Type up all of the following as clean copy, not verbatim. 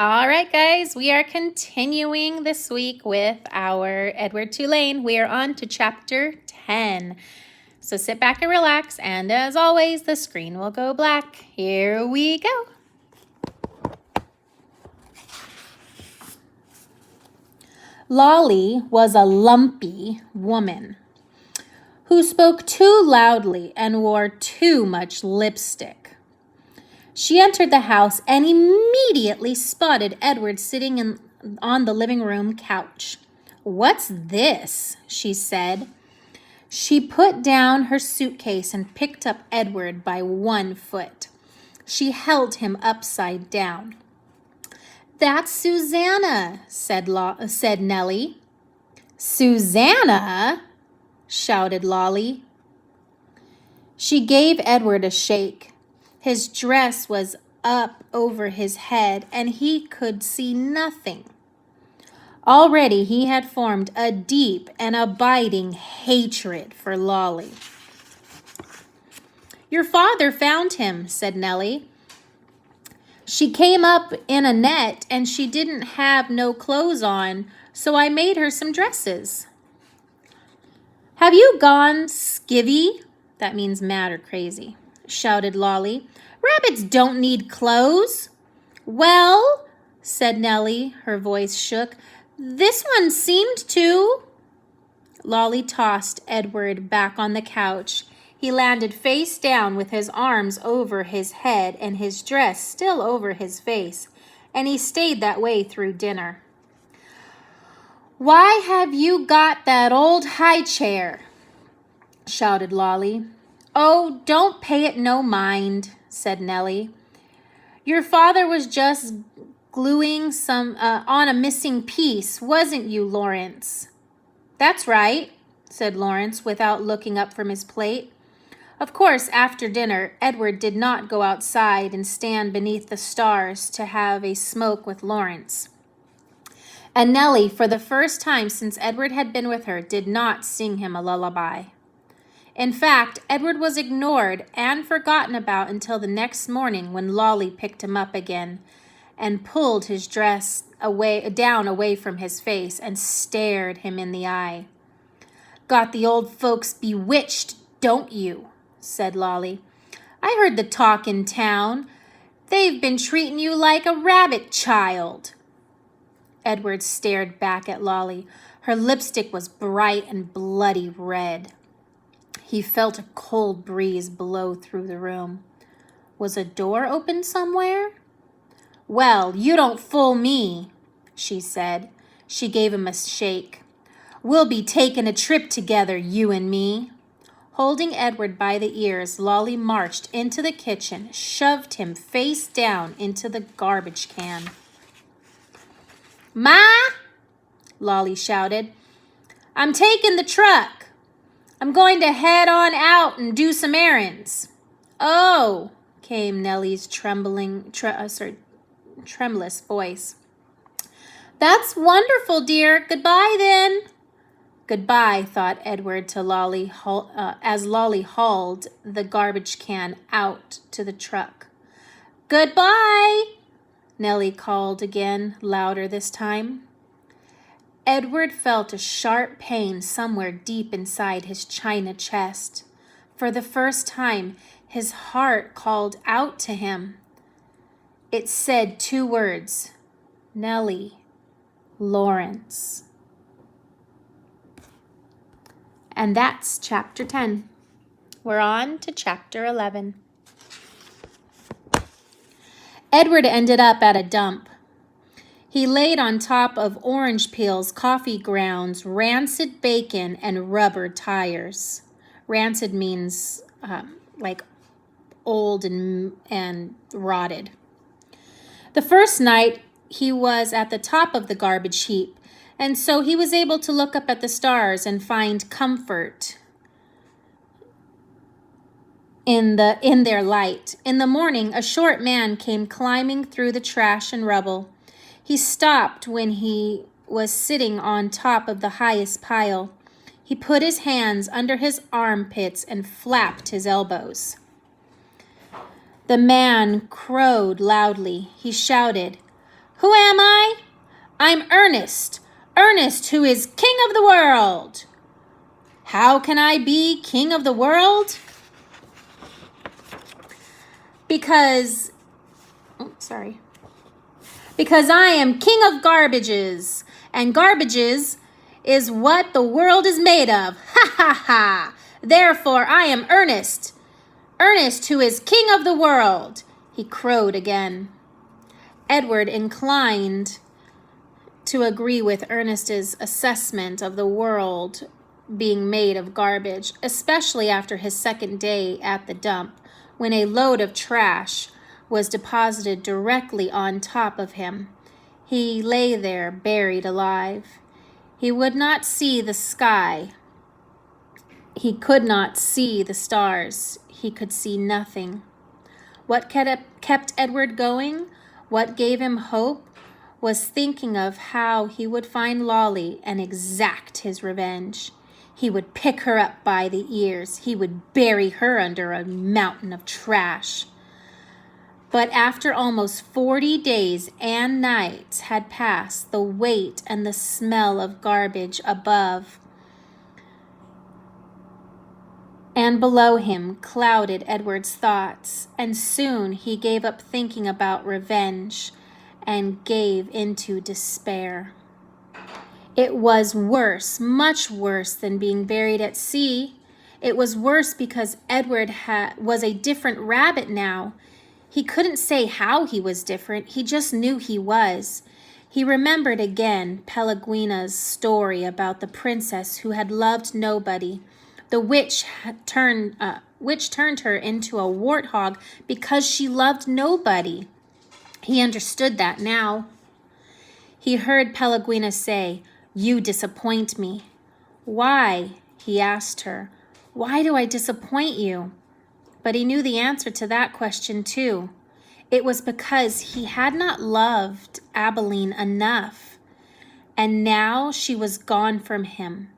All right, guys, we are continuing this week with our Edward Tulane. We are on to chapter 10. So sit back and relax, and as always, the screen will go black. Here we go. Lolly was a lumpy woman who spoke too loudly and wore too much lipstick. She entered the house and immediately spotted Edward sitting on the living room couch. "What's this?" she said. She put down her suitcase and picked up Edward by one foot. She held him upside down. "That's Susanna," said Nellie. "Susanna?" shouted Lolly. She gave Edward a shake. His dress was up over his head, and he could see nothing. Already he had formed a deep and abiding hatred for Lolly. "Your father found him," said Nellie. "She came up in a net, and she didn't have no clothes on, so I made her some dresses." "Have you gone skivvy?" That means mad or crazy, shouted Lolly. "Rabbits don't need clothes." "Well," said Nellie, her voice shook, "this one seemed to." Lolly tossed Edward back on the couch. He landed face down with his arms over his head and his dress still over his face, and he stayed that way through dinner. "Why have you got that old high chair?" shouted Lolly. "Oh, don't pay it no mind," said Nellie. "Your father was just gluing some on a missing piece, wasn't you, Lawrence?" "That's right," said Lawrence without looking up from his plate. Of course, after dinner, Edward did not go outside and stand beneath the stars to have a smoke with Lawrence. And Nellie, for the first time since Edward had been with her, did not sing him a lullaby. In fact, Edward was ignored and forgotten about until the next morning when Lolly picked him up again and pulled his dress down away from his face and stared him in the eye. "Got the old folks bewitched, don't you?" said Lolly. "I heard the talk in town. They've been treating you like a rabbit child." Edward stared back at Lolly. Her lipstick was bright and bloody red. He felt a cold breeze blow through the room. Was a door open somewhere? "Well, you don't fool me," she said. She gave him a shake. "We'll be taking a trip together, you and me." Holding Edward by the ears, Lolly marched into the kitchen, shoved him face down into the garbage can. "Ma!" Lolly shouted. "I'm taking the truck. I'm going to head on out and do some errands." "Oh," came Nellie's tremulous voice. "That's wonderful, dear. Goodbye, then." "Goodbye," thought Edward to Lolly, as Lolly hauled the garbage can out to the truck. "Goodbye," Nellie called again, louder this time. Edward felt a sharp pain somewhere deep inside his china chest. For the first time, his heart called out to him. It said two words, "Nellie, Lawrence." And that's chapter 10. We're on to chapter 11. Edward ended up at a dump. He laid on top of orange peels, coffee grounds, rancid bacon, and rubber tires. Rancid means like old and rotted. The first night, he was at the top of the garbage heap, and so he was able to look up at the stars and find comfort in their light. In the morning, a short man came climbing through the trash and rubble. He stopped when he was sitting on top of the highest pile. He put his hands under his armpits and flapped his elbows. The man crowed loudly. He shouted, Who am I? I'm Ernest. Ernest, who is king of the world. How can I be king of the world? Because I am king of garbages, and garbages is what the world is made of. Ha ha ha! Therefore I am Ernest. Ernest, who is king of the world, he crowed again. Edward inclined to agree with Ernest's assessment of the world being made of garbage, especially after his second day at the dump, when a load of trash was deposited directly on top of him. He lay there, buried alive. He would not see the sky. He could not see the stars. He could see nothing. What kept Edward going, what gave him hope, was thinking of how he would find Lolly and exact his revenge. He would pick her up by the ears. He would bury her under a mountain of trash. But after almost 40 days and nights had passed, the weight and the smell of garbage above and below him clouded Edward's thoughts, and soon he gave up thinking about revenge and gave into despair. It was worse, much worse than being buried at sea. It was worse because Edward was a different rabbit now. He couldn't say how he was different. He just knew he was. He remembered again Pellegrina's story about the princess who had loved nobody. The witch turned her into a warthog because she loved nobody. He understood that now. He heard Pellegrina say, "You disappoint me." "Why?" he asked her. "Why do I disappoint you?" But he knew the answer to that question too. It was because he had not loved Abilene enough, and now she was gone from him,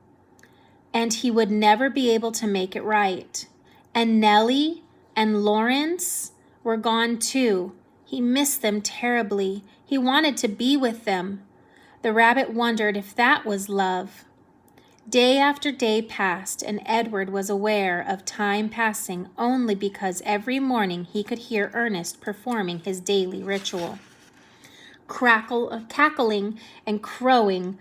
and he would never be able to make it right. And Nellie and Lawrence were gone too. He missed them terribly. He wanted to be with them. The rabbit wondered if that was love. Day after day passed, and Edward was aware of time passing only because every morning he could hear Ernest performing his daily ritual, cackling and crowing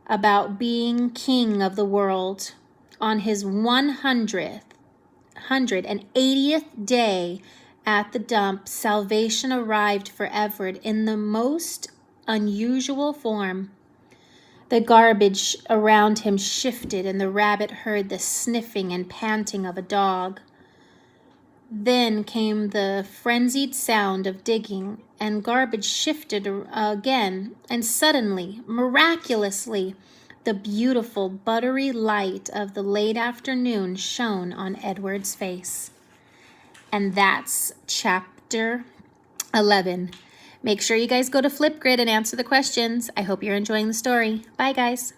about being king of the world. On his 180th day at the dump, salvation arrived for Edward in the most unusual form. The garbage around him shifted, and the rabbit heard the sniffing and panting of a dog. Then came the frenzied sound of digging, and garbage shifted again, and suddenly, miraculously, the beautiful buttery light of the late afternoon shone on Edward's face. And that's chapter 11. Make sure you guys go to Flipgrid and answer the questions. I hope you're enjoying the story. Bye, guys.